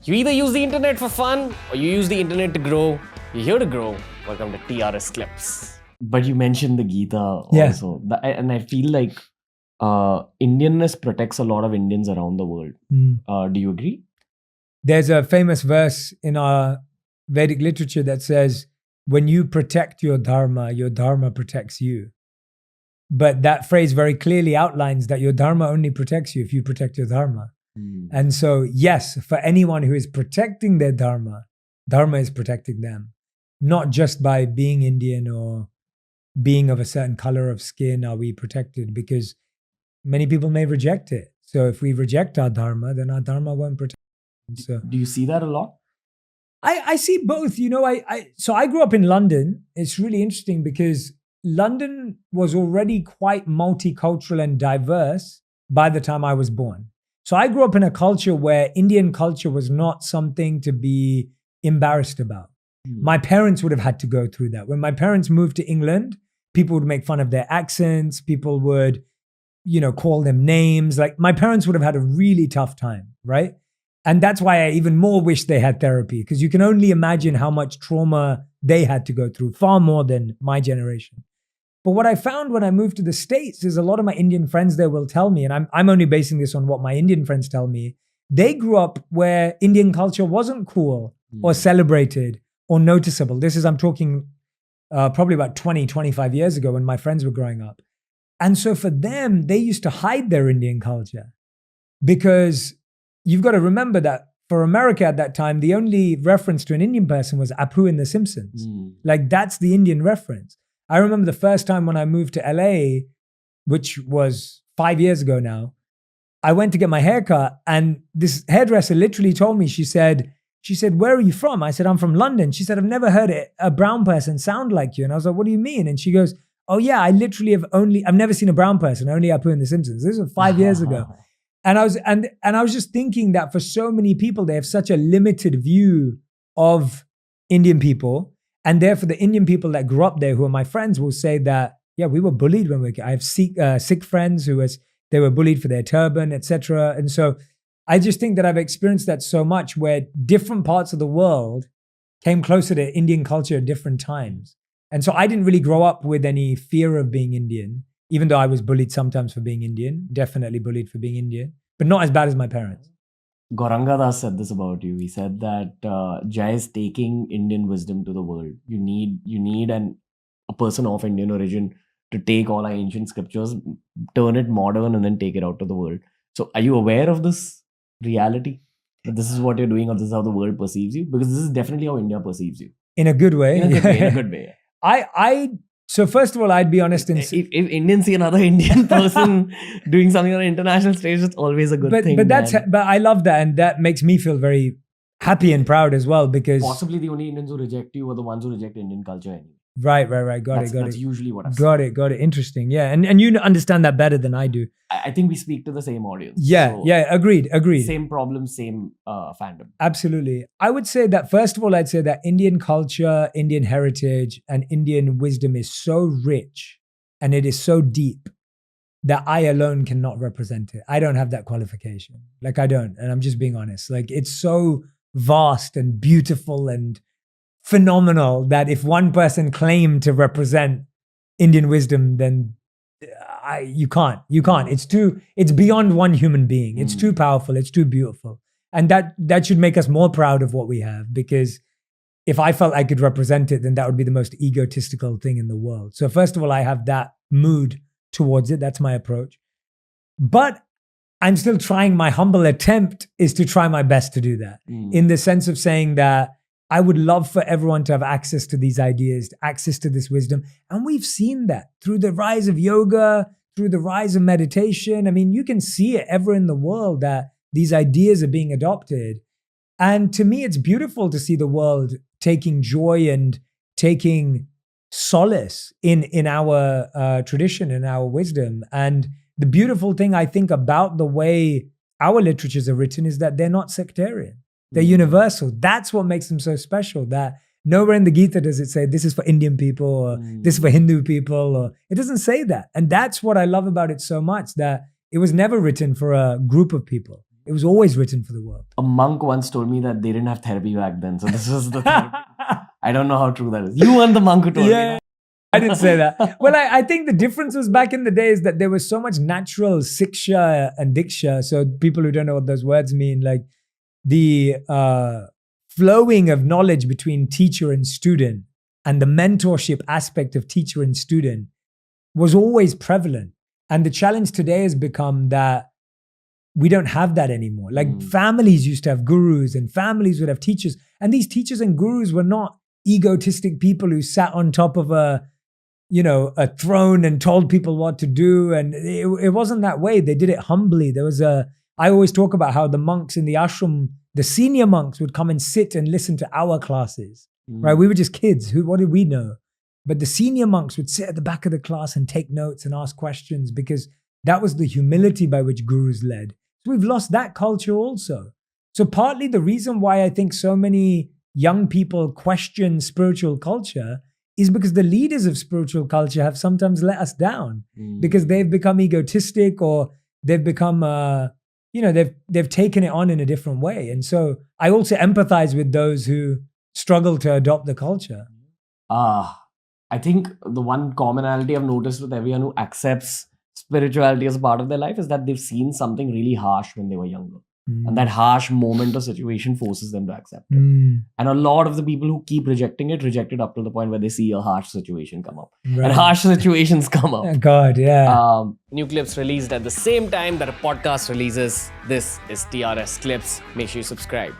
You either use the internet for fun or you use the internet to grow. You're here to grow. Welcome to TRS Clips. But you mentioned the Gita also. And I feel like Indianness protects a lot of Indians around the world. Do you agree? There's a famous verse in our Vedic literature that says, when you protect your dharma protects you. But that phrase very clearly outlines that your dharma only protects you if you protect your dharma. And so, yes, for anyone who is protecting their dharma is protecting them. Not just by being Indian or being of a certain color of skin are we protected, because many people may reject it. So if we reject our dharma, then our dharma won't protect us. So, do you see that a lot? I see both. You know, so I grew up in London. It's really interesting because London was already quite multicultural and diverse by the time I was born. So I grew up in a culture where Indian culture was not something to be embarrassed about. My parents would have had to go through that. When my parents moved to England, people would make fun of their accents. People would, call them names. Like, my parents would have had a really tough time, right? And that's why I even more wish they had therapy, because you can only imagine how much trauma they had to go through, far more than my generation. But what I found when I moved to the States is a lot of my Indian friends there will tell me, and I'm only basing this on what my Indian friends tell me, they grew up where Indian culture wasn't cool or celebrated or noticeable. I'm talking probably about 20, 25 years ago when my friends were growing up. And so for them, they used to hide their Indian culture, because you've got to remember that for America at that time, the only reference to an Indian person was Apu in The Simpsons. Like, that's the Indian reference. I remember the first time when I moved to LA, which was 5 years ago now, I went to get my haircut, and this hairdresser literally told me, she said, where are you from? I said, I'm from London. She said, I've never heard a brown person sound like you. And I was like, what do you mean? And she goes, oh yeah, I literally I've never seen a brown person, only Apu in The Simpsons. This was 5 years ago. And I was just thinking that for so many people, they have such a limited view of Indian people. And therefore, the Indian people that grew up there, who are my friends, will say that, yeah, we were bullied when we were kids. I have Sikh friends they were bullied for their turban, etc. And so I just think that I've experienced that so much, where different parts of the world came closer to Indian culture at different times. And so I didn't really grow up with any fear of being Indian, even though I was bullied sometimes for being Indian, definitely bullied for being Indian, but not as bad as my parents. Gauranga Das said this about you. He said that Jai is taking Indian wisdom to the world. You need a person of Indian origin to take all our ancient scriptures, turn it modern, and then take it out to the world. So are you aware of this reality? That this is what you're doing, or this is how the world perceives you? Because this is definitely how India perceives you. In a good way. In a good way. So first of all, I'd be honest. If Indians see another Indian person doing something on an international stage, it's always a good thing. But I love that, and that makes me feel very happy and proud as well, because possibly the only Indians who reject you are the ones who reject Indian culture anyway. Right. Got it. That's usually what I've got it. Interesting. Yeah, and you understand that better than I do. I think we speak to the same audience. Yeah. Agreed. Same problem, same fandom. Absolutely. I would say that, first of all, I'd say that Indian culture, Indian heritage, and Indian wisdom is so rich and it is so deep that I alone cannot represent it. I don't have that qualification. Like, I don't, and I'm just being honest. Like, it's so vast and beautiful and phenomenal that if one person claimed to represent Indian wisdom, then you can't. It's beyond one human being. It's too powerful. It's too beautiful. And that should make us more proud of what we have, because if I felt I could represent it, then that would be the most egotistical thing in the world. So first of all, I have that mood towards it. That's my approach. But I'm still trying. My humble attempt is to try my best to do that, in the sense of saying that I would love for everyone to have access to these ideas, access to this wisdom. And we've seen that through the rise of yoga, through the rise of meditation. I mean, you can see it ever in the world that these ideas are being adopted. And to me, it's beautiful to see the world taking joy and taking solace in our tradition and our wisdom. And the beautiful thing, I think, about the way our literatures are written is that they're not sectarian. They're universal. That's what makes them so special, that nowhere in the Gita does it say this is for Indian people or this is for Hindu people, or it doesn't say that. And that's what I love about it so much, that it was never written for a group of people. It was always written for the world. A monk once told me that they didn't have therapy back then, so this was the therapy. I don't know how true that is. You weren't the monk who told me that. I didn't say that. Well, I think the difference was back in the days that there was so much natural siksha and diksha. So people who don't know what those words mean, like the flowing of knowledge between teacher and student and the mentorship aspect of teacher and student was always prevalent. And the challenge today has become that we don't have that anymore. Like families used to have gurus and families would have teachers. And these teachers and gurus were not egotistic people who sat on top of a throne and told people what to do. And it wasn't that way. They did it humbly. I always talk about how the monks in the ashram, the senior monks would come and sit and listen to our classes, right? We were just kids. What did we know? But the senior monks would sit at the back of the class and take notes and ask questions because that was the humility by which gurus led. So we've lost that culture also. So partly the reason why I think so many young people question spiritual culture is because the leaders of spiritual culture have sometimes let us down because they've become egotistic or they've become, they've taken it on in a different way. And so I also empathize with those who struggle to adopt the culture. I think the one commonality I've noticed with everyone who accepts spirituality as a part of their life is that they've seen something really harsh when they were younger. And that harsh moment or situation forces them to accept it. And a lot of the people who keep rejecting it, reject it up to the point where they see a harsh situation come up. Right. And harsh situations come up. Oh God, yeah. New clips released at the same time that a podcast releases. This is TRS Clips. Make sure you subscribe.